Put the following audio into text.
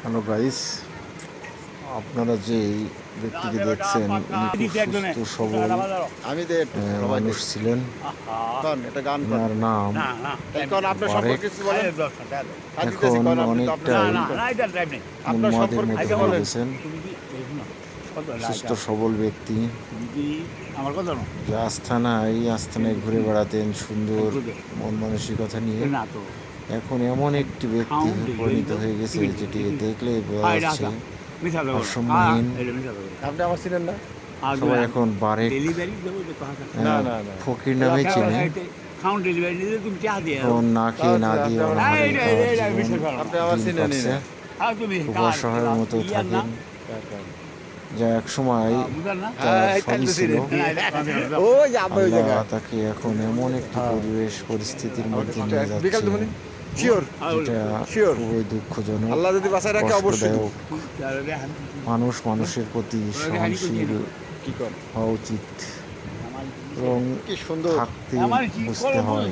Hello guys, আপনারা যে ব্যক্তিকে দেখছেন ইনি খুব সুস্থ সবল আমি দে একটু সবাই মানুষ ছিলেন। কোন এটা গান কোন ওনার নাম এই কোন আপনার বারেক। সম্পর্কে কিছু বলেন এখন অনেকটাই আপনার উন্মাদের সম্পর্কে মধ্যে কিছু হয়ে বলেন গেছেন। সুস্থ সবল ব্যক্তি আমার কথা না যে আস্থানায় ঘুরে বেড়াতেন সুন্দর মন মানসিকতা নিয়ে, না তো এখন এমন একটি ব্যক্তি পরিণত হয়ে গেছে যেটি দেখলেই বোঝা যাচ্ছে ভারসাম্যহীন। আপনি আমার ছিলেন না সবাই এখন বারেক না না না ফকির নামে চেনে। খাউন্ড ডেলিভারি নিতে তুমি চা দিয়ে এখন না খেয়ে না দিয়ে অনাহারে তার জীবন আপনি আমার দিন ছিলেনই কাটছে। না তুমি খুব অসহায়ের মতো থাকেন, যা এক সময় বুঝলেন না তার সবই ছিল। ও যাবে ওই আল্লাহ জায়গা তাকে এখন এমন একটি পরিস্থিতির মধ্যে নিয়ে বিকাল যাচ্ছে দেবনি শিওর যেটা Sure. খুবই দুঃখজনক, আল্লাহ যদি বাঁচায় রাখে অবশ্যই দেব। কষ্টদায়ক। মানুষ মানুষের প্রতি সহনশীল কি কর হওয়া উচিত এবং কি সুন্দর থাকতে বুঝতে হয়।